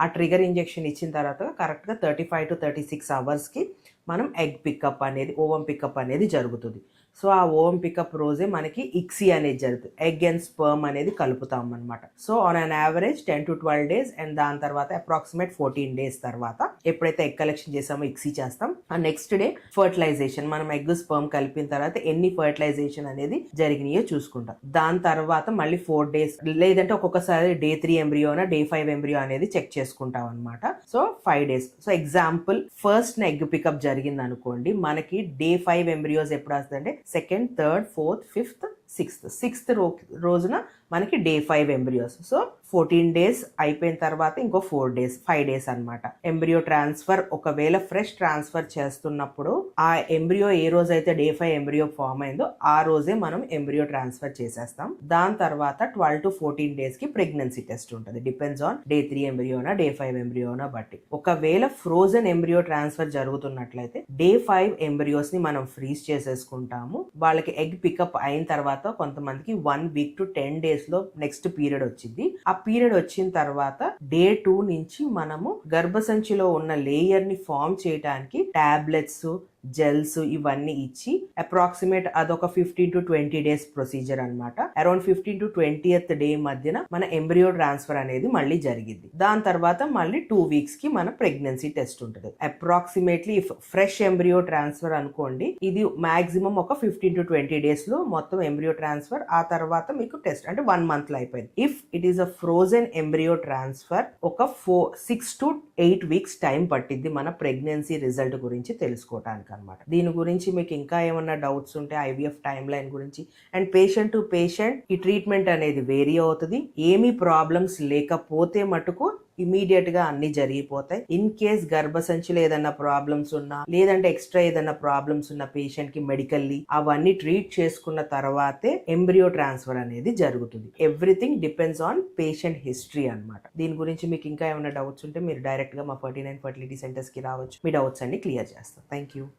ఆ trigger injection ఇచ్చిన తర్వాత కరెక్ట్గా 35 to 36 అవర్స్కి మనం ఎగ్ పికప్ అనేది, ఓవం పికప్ అనేది జరుగుతుంది. సో ఆ ఓవం పికప్ రోజే మనకి ఇక్సీ అనేది జరుగుతుంది, ఎగ్ అండ్ స్పర్మ్ అనేది కలుపుతాం అనమాట. So on an average 10 to 12 days and దాని తర్వాత అప్రాక్సిమేట్ 14 days తర్వాత ఎప్పుడైతే ఎగ్ కలెక్షన్ చేసామో ఇక్సీ చేస్తాం. ఆ నెక్స్ట్ డే ఫర్టిలైజేషన్, మనం ఎగ్ స్పర్మ్ కలిపిన తర్వాత ఎన్ని ఫర్టిలైజేషన్ అనేది జరిగినాయో చూసుకుంటాం. దాని తర్వాత మళ్ళీ 4 days లేదంటే ఒక్కొక్కసారి day 3 ఎంబ్రియోనా day 5 ఎంబ్రియో అనేది చెక్ చేసుకుంటాం అనమాట. So 5 days. So example first egg pickup జరిగింది అనుకోండి, మనకి day 5 ఎంబ్రియోస్ ఎప్పుడు వస్తుందంటే second, third, fourth, fifth, sixth రోజున మనకి day 5 ఎంబ్రియోస్. సో 14 days అయిపోయిన తర్వాత ఇంకో 4 days, 5 days అనమాట. ఎంబ్రియో ట్రాన్స్ఫర్ ఒకవేళ ఫ్రెష్ ట్రాన్స్ఫర్ చేస్తున్నప్పుడు ఆ ఎంబ్రియో ఏ రోజైతే day 5 ఎంబ్రియో ఫామ్ అయిందో ఆ రోజే మనం ఎంబ్రియో ట్రాన్స్ఫర్ చేసేస్తాం. దాని తర్వాత 12 to 14 days కి ప్రెగ్నెన్సీ టెస్ట్ ఉంటుంది, డిపెండ్స్ ఆన్ day 3 ఎంబ్రియోనా day 5 ఎంబ్రియోనా బట్టి. ఒకవేళ ఫ్రోజన్ ఎంబ్రియో ట్రాన్స్ఫర్ జరుగుతున్నట్లయితే day 5 ఎంబ్రియోస్ ని మనం ఫ్రీజ్ చేసేసుకుంటాము. వాళ్ళకి ఎగ్ పికప్ అయిన తర్వాత కొంతమందికి 1 week to 10 days లో నెక్స్ట్ పీరియడ్ వచ్చింది. ఆ పీరియడ్ వచ్చిన తర్వాత day 2 నుంచి మనము గర్భసంచిలో ఉన్న లేయర్ ని ఫామ్ చేయడానికి టాబ్లెట్స్, జెల్స్ ఇవన్నీ ఇచ్చి అప్రాక్సిమేట్ అదొక 15 to 20 days ప్రొసీజర్ అనమాట. అరౌండ్ 15 to 20th day మధ్యన మన ఎంబ్రియో ట్రాన్స్ఫర్ అనేది మళ్ళీ జరిగింది. దాని తర్వాత మళ్ళీ 2 weeks కి మన ప్రెగ్నెన్సీ టెస్ట్ ఉంటుంది. అప్రాక్సిమేట్లీ ఫ్రెష్ ఎంబ్రియో ట్రాన్స్ఫర్ అనుకోండి, ఇది మాక్సిమం ఒక 15 to 20 days లో మొత్తం ఎంబ్రియో ట్రాన్స్ఫర్. ఆ తర్వాత మీకు టెస్ట్ అంటే 1 month లో అయిపోయింది. If it is a frozen embryo transfer ఒక 6 to 8 weeks టైం పట్టింది మన ప్రెగ్నెన్సీ రిజల్ట్ గురించి తెలుసుకోవడానికి అనమాట. దీని గురించి మీకు ఇంకా ఏమన్నా డౌట్స్ ఉంటే IVF టైం లైన్ గురించి అండ్ పేషెంట్ టు పేషెంట్ ఈ ట్రీట్మెంట్ అనేది వేరీ అవుతుంది. ఏమీ ప్రాబ్లమ్స్ లేకపోతే మటుకు ఇమీడియట్ గా అన్ని జరిగిపోతాయి. ఇన్ కేస్ గర్భసంచిలో ఏదైనా ప్రాబ్లమ్స్ ఉన్నా లేదంటే ఎక్స్ట్రా ఏదైనా ప్రాబ్లమ్స్ ఉన్న పేషెంట్ కి మెడికల్లీ అవన్నీ ట్రీట్ చేసుకున్న తర్వాతే ఎంబ్రియో ట్రాన్స్ఫర్ అనేది జరుగుతుంది. Everything depends on patient history అనమాట. దీని గురించి మీకు ఇంకా ఏమైనా డౌట్స్ ఉంటే మీరు డైరెక్ట్ గా మా 49 ఫర్టిలిటీ సెంటర్స్ కి రావచ్చు. మీ డౌట్స్ అన్ని క్లియర్ చేస్తాం. Thank you.